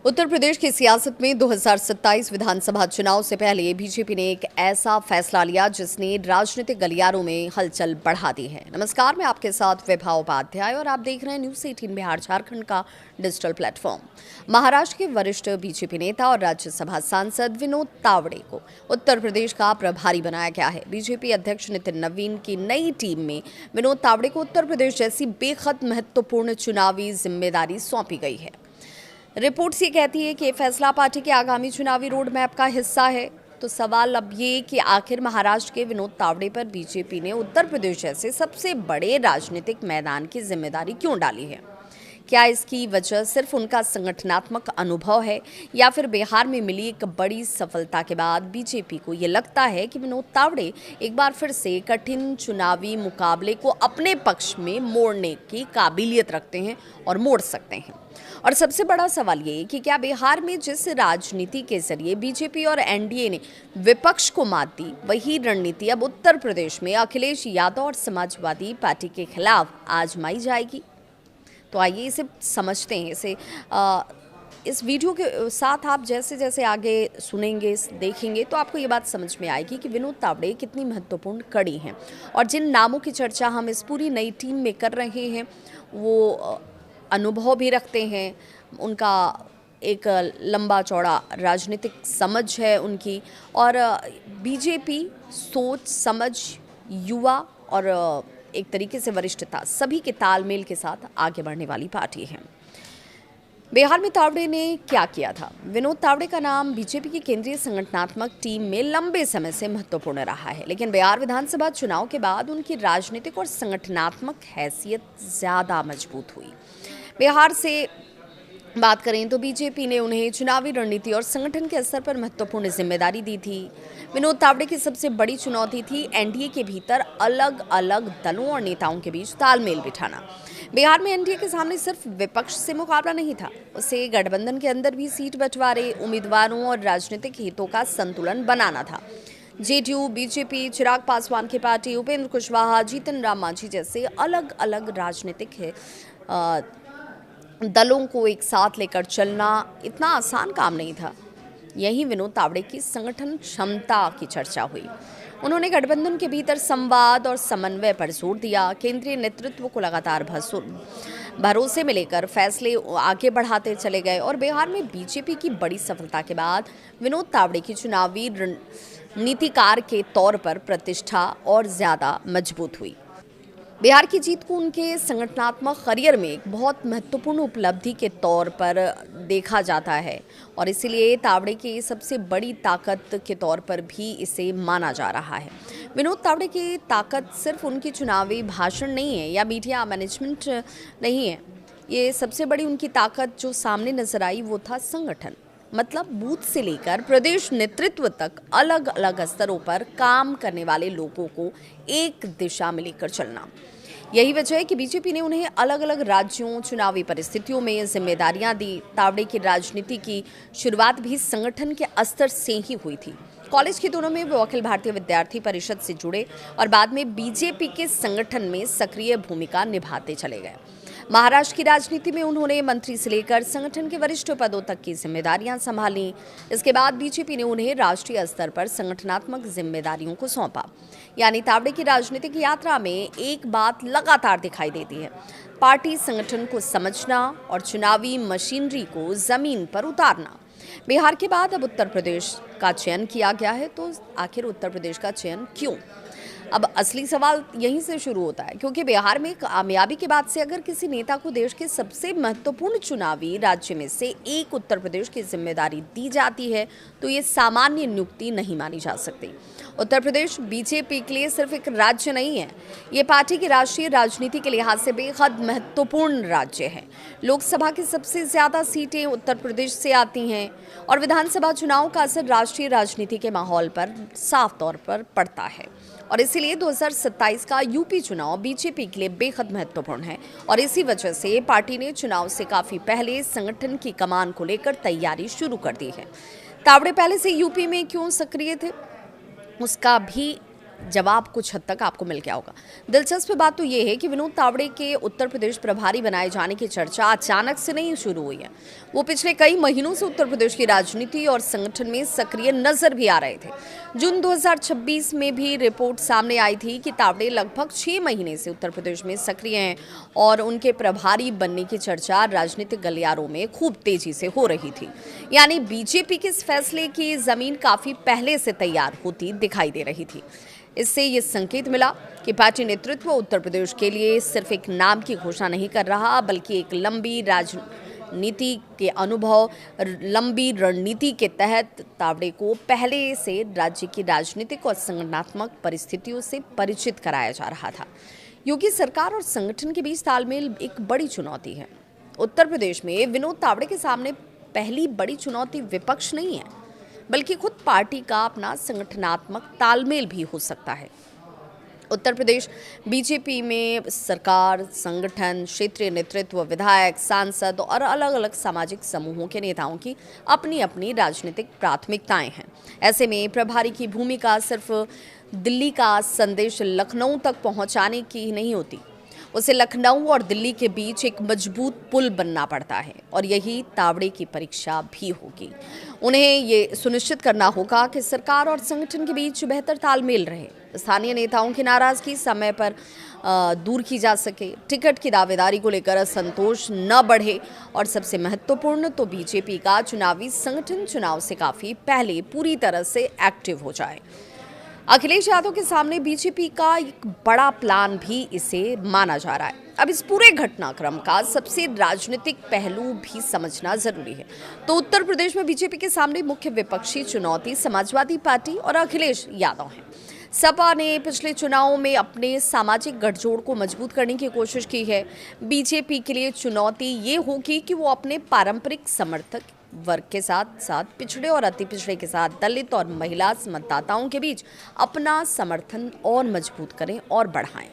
उत्तर प्रदेश की सियासत में 2027 विधानसभा चुनाव से पहले बीजेपी ने एक ऐसा फैसला लिया जिसने राजनीतिक गलियारों में हलचल बढ़ा दी है। नमस्कार, मैं आपके साथ विभा उपाध्याय और आप देख रहे हैं न्यूज़ 18 बिहार झारखंड का डिजिटल प्लेटफॉर्म। महाराष्ट्र के वरिष्ठ बीजेपी नेता और राज्यसभा सांसद विनोद तावड़े को उत्तर प्रदेश का प्रभारी बनाया गया है। बीजेपी अध्यक्ष नितिन नवीन की नई टीम में विनोद तावड़े को उत्तर प्रदेश जैसी बेहद महत्वपूर्ण चुनावी जिम्मेदारी सौंपी गई है। रिपोर्ट्स ये कहती है कि फैसला पार्टी के आगामी चुनावी रोड मैप का हिस्सा है। तो सवाल अब ये कि आखिर महाराष्ट्र के विनोद तावड़े पर बीजेपी ने उत्तर प्रदेश जैसे सबसे बड़े राजनीतिक मैदान की जिम्मेदारी क्यों डाली है? क्या इसकी वजह सिर्फ उनका संगठनात्मक अनुभव है या फिर बिहार में मिली एक बड़ी सफलता के बाद बीजेपी को ये लगता है कि विनोद तावड़े एक बार फिर से कठिन चुनावी मुकाबले को अपने पक्ष में मोड़ने की काबिलियत रखते हैं और मोड़ सकते हैं? और सबसे बड़ा सवाल ये कि क्या बिहार में जिस राजनीति के जरिए बीजेपी और एनडीए ने विपक्ष को मात दी, वही रणनीति अब उत्तर प्रदेश में अखिलेश यादव और समाजवादी पार्टी के खिलाफ आजमाई जाएगी? तो आइए इसे समझते हैं। इस वीडियो के साथ आप जैसे जैसे आगे सुनेंगे, देखेंगे, तो आपको ये बात समझ में आएगी कि विनोद तावड़े कितनी महत्वपूर्ण कड़ी हैं। और जिन नामों की चर्चा हम इस पूरी नई टीम में कर रहे हैं वो अनुभव भी रखते हैं, उनका एक लंबा चौड़ा राजनीतिक समझ है उनकी, और बीजेपी सोच समझ, युवा और एक तरीके से वरिष्ठता, सभी के तालमेल के साथ आगे बढ़ने वाली पार्टी है। बिहार में तावड़े ने क्या किया था? विनोद तावड़े का नाम बीजेपी की केंद्रीय संगठनात्मक टीम में लंबे समय से महत्वपूर्ण रहा है, लेकिन बिहार विधानसभा चुनाव के बाद उनकी राजनीतिक और संगठनात्मक हैसियत ज़्यादा मजबूत हुई। बिहार से बात करें तो बीजेपी ने उन्हें चुनावी रणनीति और संगठन के स्तर पर महत्वपूर्ण जिम्मेदारी दी थी। विनोद तावड़े की सबसे बड़ी चुनौती थी एनडीए के भीतर अलग अलग दलों और नेताओं के बीच तालमेल बिठाना। बिहार में एनडीए के सामने सिर्फ विपक्ष से मुकाबला नहीं था, उसे गठबंधन के अंदर भी सीट बंटवारे, उम्मीदवारों और राजनीतिक हितों का संतुलन बनाना था। जेडीयू, बीजेपी, चिराग पासवान की पार्टी, उपेंद्र कुशवाहा, जीतन राम मांझी जैसे अलग अलग राजनीतिक दलों को एक साथ लेकर चलना इतना आसान काम नहीं था। यही विनोद तावड़े की संगठन क्षमता की चर्चा हुई। उन्होंने गठबंधन के भीतर संवाद और समन्वय पर जोर दिया, केंद्रीय नेतृत्व को लगातार भरोसे में लेकर फैसले आगे बढ़ाते चले गए और बिहार में बीजेपी की बड़ी सफलता के बाद विनोद तावड़े की चुनावी नीतिकार के तौर पर प्रतिष्ठा और ज़्यादा मजबूत हुई। बिहार की जीत को उनके संगठनात्मक करियर में एक बहुत महत्वपूर्ण उपलब्धि के तौर पर देखा जाता है और इसीलिए तावड़े की सबसे बड़ी ताकत के तौर पर भी इसे माना जा रहा है। विनोद तावड़े की ताकत सिर्फ उनकी चुनावी भाषण नहीं है या मीडिया मैनेजमेंट नहीं है। ये सबसे बड़ी उनकी ताकत जो सामने नजर आई वो था संगठन, मतलब बूथ से लेकर प्रदेश नेतृत्व तक अलग अलग स्तरों पर काम करने वाले लोगों को एक दिशा में लेकर चलना। यही वजह है कि बीजेपी ने उन्हें अलग अलग राज्यों, चुनावी परिस्थितियों में जिम्मेदारियां दी। तावड़े की राजनीति की शुरुआत भी संगठन के स्तर से ही हुई थी। कॉलेज के दिनों में वो अखिल भारतीय विद्यार्थी परिषद से जुड़े और बाद में बीजेपी के संगठन में सक्रिय भूमिका निभाते चले गए। महाराष्ट्र की राजनीति में उन्होंने मंत्री से लेकर संगठन के वरिष्ठ पदों तक की जिम्मेदारियां संभाली। इसके बाद बीजेपी ने उन्हें राष्ट्रीय स्तर पर संगठनात्मक जिम्मेदारियों को सौंपा। यानी तावड़े की राजनीतिक यात्रा में एक बात लगातार दिखाई देती है, पार्टी संगठन को समझना और चुनावी मशीनरी को जमीन पर उतारना। बिहार के बाद अब उत्तर प्रदेश का चयन किया गया है, तो आखिर उत्तर प्रदेश का चयन क्यों? अब असली सवाल यहीं से शुरू होता है, क्योंकि बिहार में कामयाबी के बाद से अगर किसी नेता को देश के सबसे महत्वपूर्ण चुनावी राज्य में से एक उत्तर प्रदेश की जिम्मेदारी दी जाती है तो ये सामान्य नियुक्ति नहीं मानी जा सकती। उत्तर प्रदेश बीजेपी के लिए सिर्फ एक राज्य नहीं है, ये पार्टी की राष्ट्रीय राजनीति के लिहाज से बेहद महत्वपूर्ण राज्य है। लोकसभा की सबसे ज्यादा सीटें उत्तर प्रदेश से आती हैं और विधानसभा चुनाव का असर राष्ट्रीय राजनीति के माहौल पर साफ तौर पर पड़ता है और इसीलिए 2027 का यूपी चुनाव बीजेपी के लिए बेहद महत्वपूर्ण है और इसी वजह से पार्टी ने चुनाव से काफी पहले संगठन की कमान को लेकर तैयारी शुरू कर दी है। तावड़े पहले से यूपी में क्यों सक्रिय थे, उसका भी जवाब कुछ हद तक आपको मिल गया होगा। दिलचस्प बात तो ये है कि विनोद तावड़े के उत्तर प्रदेश प्रभारी बनाए जाने की चर्चा अचानक से नहीं शुरू हुई है। वो पिछले कई महीनों से उत्तर प्रदेश की राजनीति और संगठन में सक्रिय नजर भी आ रहे थे। जून 2026 में भी रिपोर्ट सामने आई थी कि तावड़े लगभग 6 महीने से उत्तर प्रदेश में सक्रिय हैं और उनके प्रभारी बनने की चर्चा राजनीतिक गलियारों में खूब तेजी से हो रही थी। यानी बीजेपी के इस फैसले की जमीन काफी पहले से तैयार होती दिखाई दे रही थी। इससे ये संकेत मिला कि पार्टी नेतृत्व उत्तर प्रदेश के लिए सिर्फ एक नाम की घोषणा नहीं कर रहा, बल्कि एक लंबी राजनीति के अनुभव, लंबी रणनीति के तहत तावड़े को पहले से राज्य की राजनीतिक और संगठनात्मक परिस्थितियों से परिचित कराया जा रहा था। योगी सरकार और संगठन के बीच तालमेल एक बड़ी चुनौती है। उत्तर प्रदेश में विनोद तावड़े के सामने पहली बड़ी चुनौती विपक्ष नहीं है, बल्कि खुद पार्टी का अपना संगठनात्मक तालमेल भी हो सकता है। उत्तर प्रदेश बीजेपी में सरकार, संगठन, क्षेत्रीय नेतृत्व, विधायक, सांसद और अलग अलग सामाजिक समूहों के नेताओं की अपनी अपनी राजनीतिक प्राथमिकताएं हैं। ऐसे में प्रभारी की भूमिका सिर्फ दिल्ली का संदेश लखनऊ तक पहुंचाने की नहीं होती, उसे लखनऊ और दिल्ली के बीच एक मजबूत पुल बनना पड़ता है और यही तावड़े की परीक्षा भी होगी। उन्हें ये सुनिश्चित करना होगा कि सरकार और संगठन के बीच बेहतर तालमेल रहे, स्थानीय नेताओं की नाराजगी समय पर दूर की जा सके, टिकट की दावेदारी को लेकर असंतोष न बढ़े और सबसे महत्वपूर्ण तो बीजेपी का चुनावी संगठन चुनाव से काफी पहले पूरी तरह से एक्टिव हो जाए। अखिलेश यादव के सामने बीजेपी का एक बड़ा प्लान भी इसे माना जा रहा है। अब इस पूरे घटनाक्रम का सबसे राजनीतिक पहलू भी समझना जरूरी है। तो उत्तर प्रदेश में बीजेपी के सामने मुख्य विपक्षी चुनौती समाजवादी पार्टी और अखिलेश यादव है। सपा ने पिछले चुनावों में अपने सामाजिक गठजोड़ को मजबूत करने की कोशिश की है। बीजेपी के लिए चुनौती ये होगी कि वो अपने पारंपरिक समर्थक वर्ग के साथ साथ पिछड़े और अति पिछड़े के साथ दलित और महिला मतदाताओं के बीच अपना समर्थन और मजबूत करें और बढ़ाएं।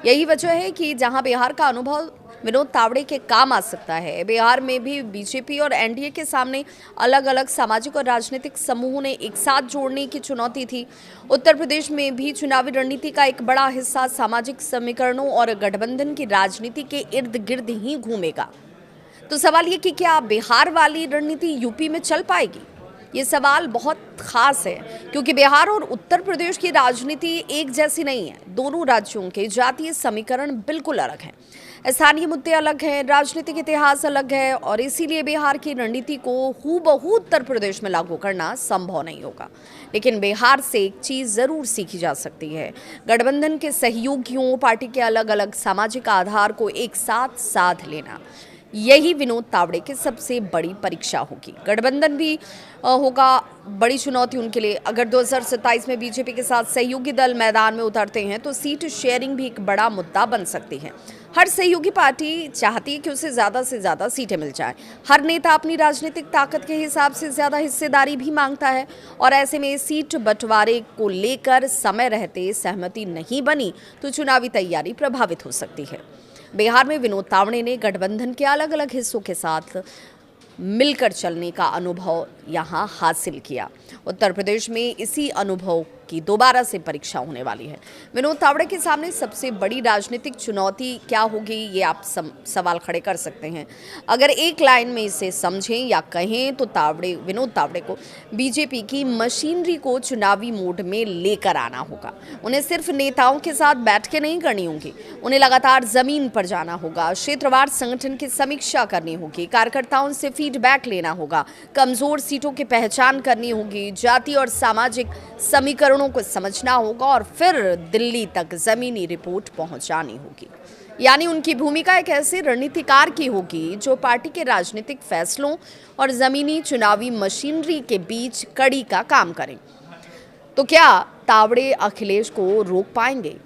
यही वजह है कि जहां बिहार का अनुभव विनोद तावड़े के काम आ सकता है, बिहार में भी बीजेपी और एनडीए के सामने अलग अलग सामाजिक और राजनीतिक समूहों ने एक साथ जोड़ने की चुनौती थी। उत्तर प्रदेश में भी चुनावी रणनीति का एक बड़ा हिस्सा सामाजिक समीकरणों और गठबंधन की राजनीति के इर्द गिर्द ही घूमेगा। तो सवाल ये कि क्या बिहार वाली रणनीति यूपी में चल पाएगी? ये सवाल बहुत खास है क्योंकि बिहार और उत्तर प्रदेश की राजनीति एक जैसी नहीं है। दोनों राज्यों के जातीय समीकरण बिल्कुल अलग हैं, स्थानीय मुद्दे अलग हैं, राजनीतिक इतिहास अलग है और इसीलिए बिहार की रणनीति को हूबहू उत्तर प्रदेश में लागू करना संभव नहीं होगा। लेकिन बिहार से एक चीज जरूर सीखी जा सकती है, गठबंधन के सहयोगियों, पार्टी के अलग अलग सामाजिक आधार को एक साथ साध लेना। यही विनोद तावड़े की सबसे बड़ी परीक्षा होगी। गठबंधन भी होगा बड़ी चुनौती उनके लिए। अगर 2027 में बीजेपी के साथ सहयोगी दल मैदान में उतरते हैं तो सीट शेयरिंग भी एक बड़ा मुद्दा बन सकती है। हर सहयोगी पार्टी चाहती है कि उसे ज़्यादा से ज़्यादा सीटें मिल जाएं। हर नेता अपनी राजनीतिक ताकत के हिसाब से ज़्यादा हिस्सेदारी भी मांगता है और ऐसे में सीट बंटवारे को लेकर समय रहते सहमति नहीं बनी तो चुनावी तैयारी प्रभावित हो सकती है। बिहार में विनोद तावड़े ने गठबंधन के अलग अलग हिस्सों के साथ मिलकर चलने का अनुभव यहाँ हासिल किया। उत्तर प्रदेश में इसी अनुभव की दोबारा से परीक्षा होने वाली है। विनोद तावड़े के सामने सबसे बड़ी राजनीतिक चुनौती क्या होगी, ये आप सवाल खड़े कर सकते हैं। अगर एक लाइन में इसे समझें या कहें तो विनोद तावड़े को बीजेपी की मशीनरी को चुनावी मोड में लेकर आना होगा। उन्हें सिर्फ नेताओं के साथ बैठ के नहीं करनी होगी, उन्हें लगातार जमीन पर जाना होगा, क्षेत्रवार संगठन की समीक्षा करनी होगी, कार्यकर्ताओं से फीडबैक लेना होगा, कमजोर सीटों की पहचान करनी होगी, जाति और सामाजिक समीकरणों को समझना होगा और फिर दिल्ली तक जमीनी रिपोर्ट पहुंचानी होगी। यानी उनकी भूमिका एक ऐसे रणनीतिकार की होगी जो पार्टी के राजनीतिक फैसलों और जमीनी चुनावी मशीनरी के बीच कड़ी का काम करें। तो क्या तावड़े अखिलेश को रोक पाएंगे?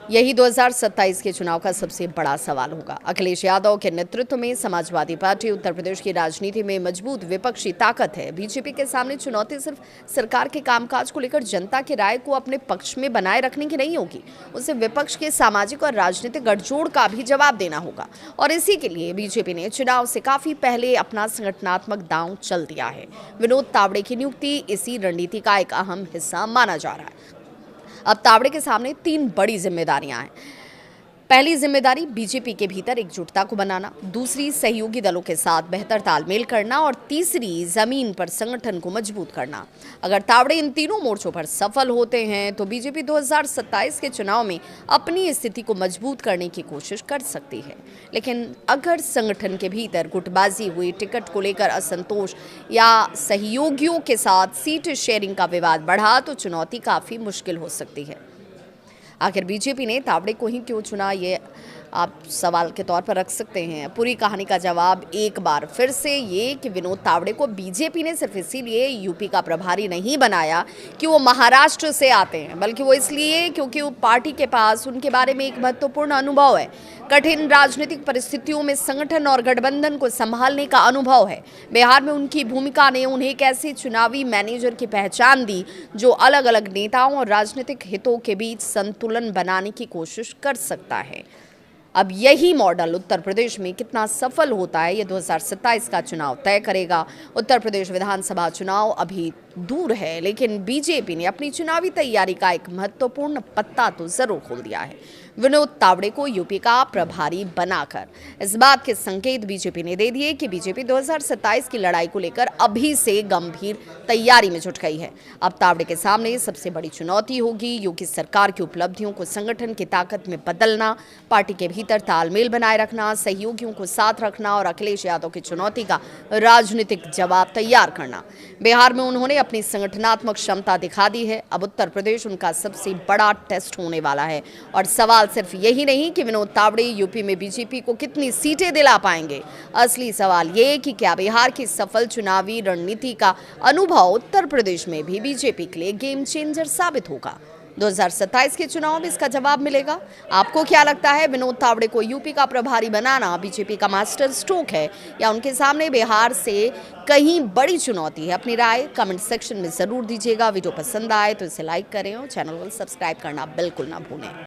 यही 2027 के चुनाव का सबसे बड़ा सवाल होगा। अखिलेश यादव के नेतृत्व में समाजवादी पार्टी उत्तर प्रदेश की राजनीति में मजबूत विपक्षी ताकत है। बीजेपी के सामने चुनौती सिर्फ सरकार के कामकाज को लेकर जनता की राय को अपने पक्ष में बनाए रखने की नहीं होगी, उसे विपक्ष के सामाजिक और राजनीतिक गठजोड़ का भी जवाब देना होगा। और इसी के लिए बीजेपी ने चुनाव से काफी पहले अपना संगठनात्मक दांव चल दिया है। विनोद तावड़े की नियुक्ति इसी रणनीति का एक अहम हिस्सा माना जा रहा है। अब तावड़े के सामने 3 बड़ी जिम्मेदारियां हैं। पहली जिम्मेदारी बीजेपी के भीतर एकजुटता को बनाना, दूसरी सहयोगी दलों के साथ बेहतर तालमेल करना और तीसरी जमीन पर संगठन को मजबूत करना। अगर तावड़े इन तीनों मोर्चों पर सफल होते हैं तो बीजेपी 2027 के चुनाव में अपनी स्थिति को मजबूत करने की कोशिश कर सकती है। लेकिन अगर संगठन के भीतर गुटबाजी हुई, टिकट को लेकर असंतोष या सहयोगियों के साथ सीट शेयरिंग का विवाद बढ़ा तो चुनौती काफी मुश्किल हो सकती है। आखिर बीजेपी ने तावड़े को ही क्यों चुना, ये आप सवाल के तौर पर रख सकते हैं। पूरी कहानी का जवाब एक बार फिर से ये कि विनोद तावड़े को बीजेपी ने सिर्फ इसीलिए यूपी का प्रभारी नहीं बनाया कि वो महाराष्ट्र से आते हैं, बल्कि वो इसलिए क्योंकि वो पार्टी के पास उनके बारे में एक महत्वपूर्ण अनुभव है। कठिन राजनीतिक परिस्थितियों में संगठन और गठबंधन को संभालने का अनुभव है। बिहार में उनकी भूमिका ने उन्हें एक ऐसे चुनावी मैनेजर की पहचान दी जो अलग अलग नेताओं और राजनीतिक हितों के बीच संतुलन बनाने की कोशिश कर सकता है। अब यही मॉडल उत्तर प्रदेश में कितना सफल होता है, ये 2027 का चुनाव तय करेगा। उत्तर प्रदेश विधानसभा चुनाव अभी दूर है, लेकिन बीजेपी ने अपनी चुनावी तैयारी का एक महत्वपूर्ण पत्ता तो जरूर खोल दिया है, विनोद तावड़े को यूपी का प्रभारी बनाकर। इस बात के संकेत बीजेपी ने दे दिए कि बीजेपी 2027 की लड़ाई को लेकर अभी से गंभीर तैयारी में जुट गई है। अब तावड़े के सामने सबसे बड़ी चुनौती होगी योगी सरकार की उपलब्धियों को संगठन की ताकत में बदलना, पार्टी के भीतर तालमेल बनाए रखना, सहयोगियों को साथ रखना और अखिलेश यादव की चुनौती का राजनीतिक जवाब तैयार करना। बिहार में उन्होंने अपनी संगठनात्मक क्षमता दिखा दी है। अब उत्तर प्रदेश उनका सबसे बड़ा टेस्ट होने वाला है और सवाल सिर्फ यही नहीं कि विनोद तावड़े यूपी में बीजेपी को कितनी सीटें दिला पाएंगे। असली सवाल ये कि क्या बिहार की सफल चुनावी रणनीति का अनुभव उत्तर प्रदेश में भी बीजेपी के लिए गेम चेंजर साबित होगा। 2027 के चुनाव में इसका जवाब मिलेगा। आपको क्या लगता है, विनोद तावड़े को यूपी का प्रभारी बनाना बीजेपी का मास्टर स्ट्रोक है या उनके सामने बिहार से कहीं बड़ी चुनौती है? अपनी राय कमेंट सेक्शन में जरूर दीजिएगा। वीडियो पसंद आए तो इसे लाइक करें और चैनल को सब्सक्राइब करना बिल्कुल ना भूलें।